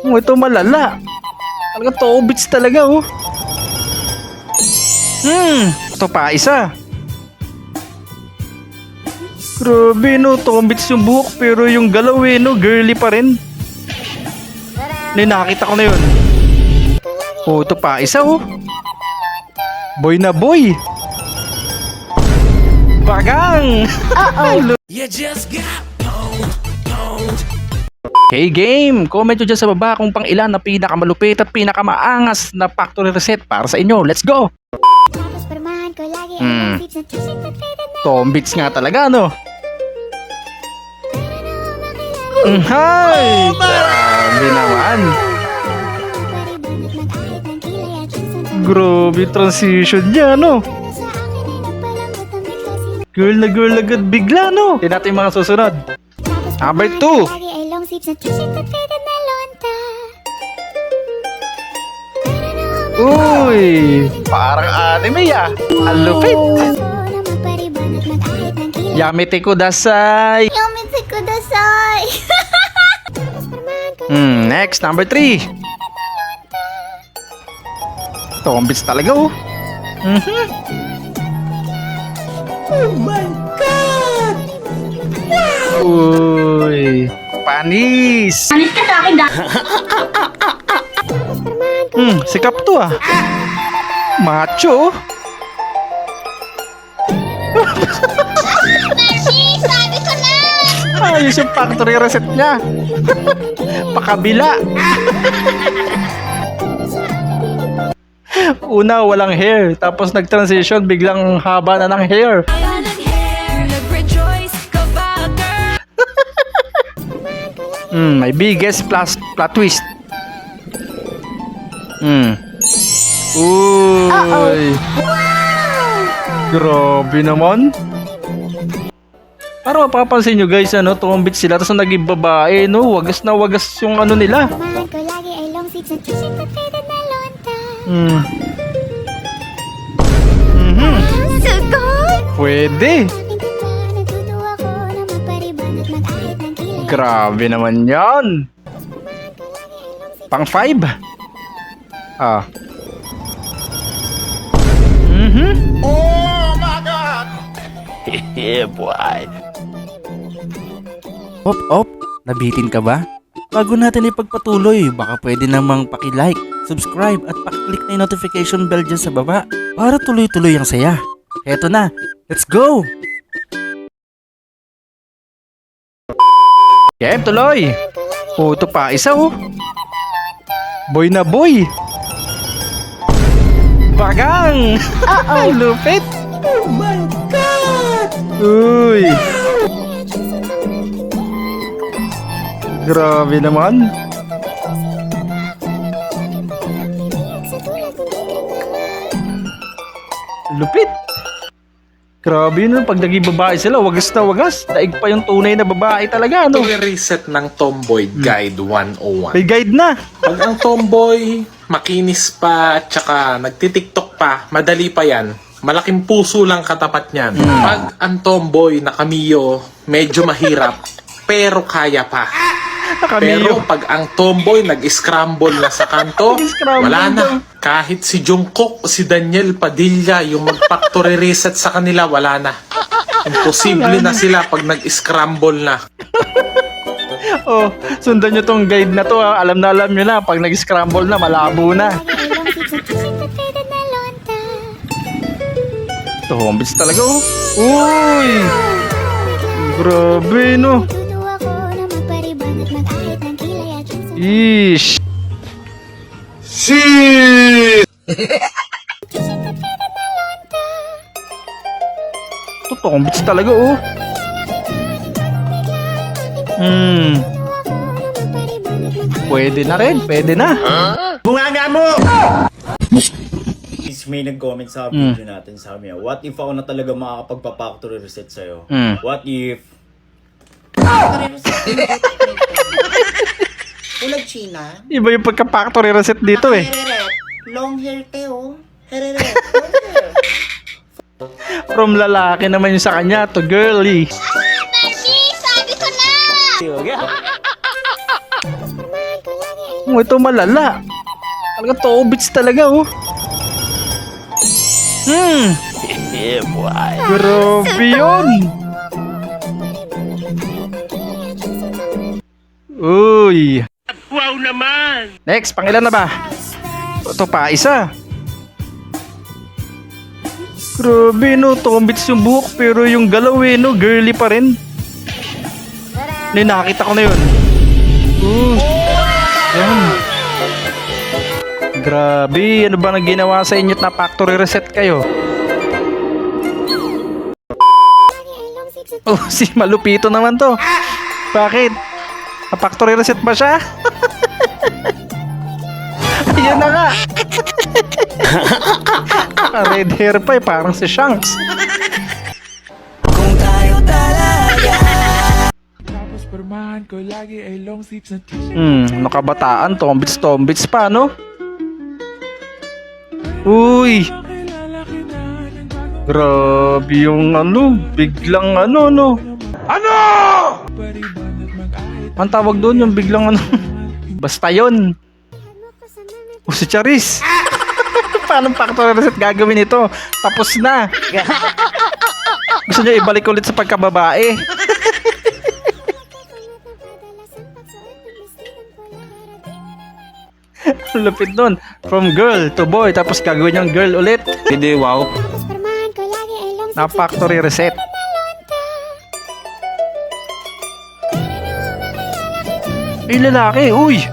Oh, ito malala. Talaga 2 bits talaga, oh. Ito pa isa. Grabe, no. 2 bits yung buhok, pero yung galaw, no, girly pa rin. Nakita ko na yun. Oh, ito pa isa, oh. Boy na boy. Bagang. You just got Hey game, comment nyo dyan sa baba kung pang ilan na pinakamalupit at pinakamaangas na factory reset para sa inyo. Let's go! Tombits nga talaga, no? Hay! Grabe naman. Grabe transition niya, no? Girl na girl agad bigla, no? Tingnan natin yung mga susunod. Number 2. Uy, parang anime ah. Ang lupit. Yamete kudasai. Yamete kudasai. Next, number 3. Tombits talaga, oh. Oh my God! Uy, panis. Anis ka sa akin, Sikap to ah. Macho. Mercy, sabi ko na! Ayos yung factory reset niya. Pakabila. Una, walang hair. Tapos nag-transition, biglang haba na ng hair. My biggest plot twist. Uy. Grabe naman. Para mapapansin nyo guys, ano, tumbit sila tapos naging babae, no? Wagas na wagas yung ano nila. Pwede. Grabe naman yan. Pang 5. Ah. Oh my God! Yeah, boy. Op, nabitin ka ba? Bago natin ipagpatuloy, baka pwede namang paki-like, subscribe at paki-click na yung notification bell dyan sa baba para tuloy-tuloy ang saya. Eto na, let's go! Game, tuloy! Oh, ito pa isa, oh. Boy na boy! Bagang! Ang lupit! Oh my God! Uy! Grabe naman. Lupit. Grabe nun, pag naging babae sila, wagas na wagas. Daig pa yung tunay na babae talaga, no? Reset ng Tomboy Guide 101. May guide na. Pag ang tomboy, makinis pa, tsaka nagtitiktok pa, madali pa yan. Malaking puso lang katapat niyan. Pag ang tomboy na Camillo, medyo mahirap, pero kaya pa. Pero pag ang tomboy nag-scramble na sa kanto, wala na. Kahit si Jungkook o si Daniel Padilla, yung mag-factory reset sa kanila, wala na. Imposible na sila pag nag-scramble na. Oh, sundan nyo tong guide na to, ha? Alam nyo na, pag nag-scramble na, malabo na. Ito, hombits talaga, oh. Uy! Grabe, no? Ish! Shit! Ito, tombits talaga, oh. Pwede na rin, pwede na. Bunganga mo! May nag-comment sa video natin, sabi niya, what if ako na talaga makakapagpa-factory reset sa'yo? What if... Ulag China. Iba yung pagka-factory reset dito, eh. Hereret. Long hair teo. Hereret. From lalaki naman yung sa kanya to girly. Mercy, sabi ko na! Ito malala. Talaga tombits talaga, oh. Grabe yun. Uy. Wow naman! Next, pangilan na ba? Ito pa, isa. Grabe, no. Tombits yung buhok, pero yung galaw, no. Girly pa rin. Nakita ko na yun. Yan. Grabe, ano ba nang ginawa sa inyo at na factory reset kayo? Oh, si Malupito naman to. Bakit? Na factory reset ba siya? Ayan na nga. Red hair pa eh, parang si Shanks. Pormahan ko lagi ay long sleeves na t-shirt. Nakabataan, tombits pa, no? Uy! Grabe yung ano, biglang ano, no? Pariban at mag-ahit. Ang tawag doon, yung biglang ano? Basta yun. O si Charis. Paano factory reset gagawin ito? Tapos na. Gusto niya ibalik ulit sa pagkababae. Lupit nun. From girl to boy. Tapos gagawin niyang girl ulit. Hindi, wow. Na factory reset. Ay, lalaki. Uy!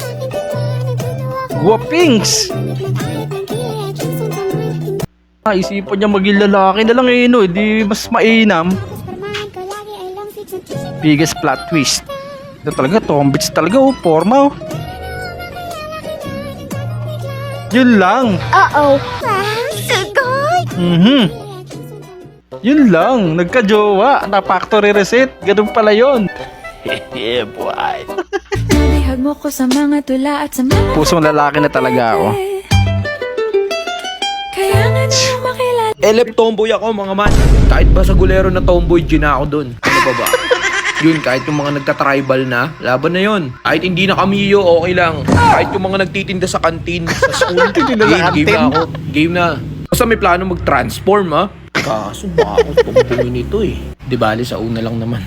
Guwapings! Isipan niya maging lalaki na lang eh, no? Di mas mainam. Biggest plot twist. Ito talaga, tombits talaga, oh. Forma, oh. Yun lang. Uh-oh. Sugod! Yun lang. Nagka-jowa. Na factory reset. Ganun pala yun. Nabihag mo ko sa mga tula at sa mga Pusong lalaki na talaga ako. kaya nga nang makilala. Elep tomboy ako mga man. Kahit ba sa gulero na tomboy, gina ako dun. Ano ba ba? Yun, kahit yung mga nagka-tribal na, laban na yun. Kahit hindi na kamiyo, okay lang. Kahit yung mga nagtitinda sa kantin, sa school, Titinda sa game kantin? na ako. Game na. Basta may plano mag-transform, ha? Kaso baka ako tomboy nito eh. Di bali, sa una lang naman.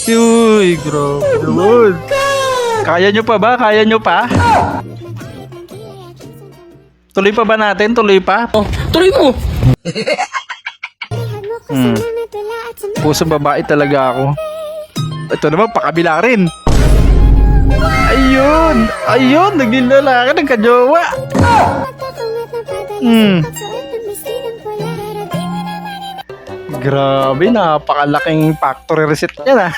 Uy, grabe. Kaya nyo pa ba? Kaya nyo pa? Tuloy pa ba natin? Tuloy pa? Oh, tuloy mo! Pusong babae talaga ako. Ito naman, pakabila rin. Ayun! Ayun! Naging lalaki, nagka-jowa. Grabe, napakalaking factory reset niya na.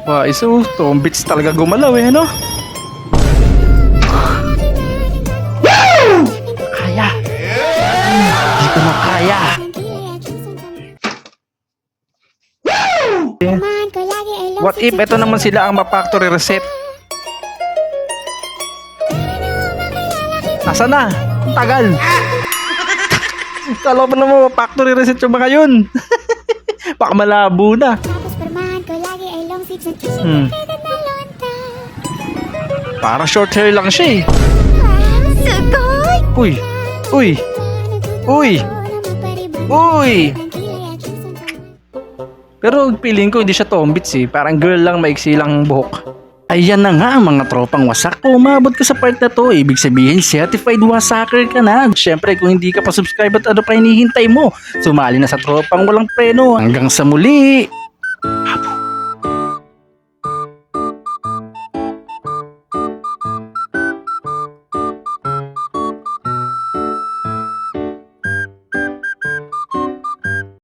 Wah, iso, tombits talaga gumalaw eh, no? Kaya. Hindi ko na kaya. What if ito naman sila ang ma-factory reset? Asa na? Ang tagal. Kala mo naman ma-factory reset yung mga yun. Baka malabo na. Para short hair lang siya eh. Uy! Uy! Uy! Uy! Pero feeling ko hindi siya tombits eh. Parang girl lang, maiksi lang ang buhok. Ayan na nga mga tropang wasak. Kung umabot ka sa part na to, ibig sabihin certified wasaker ka na. Siyempre kung hindi ka pa subscribe at ano pa hinihintay mo, sumali na sa tropang walang preno. Hanggang sa muli!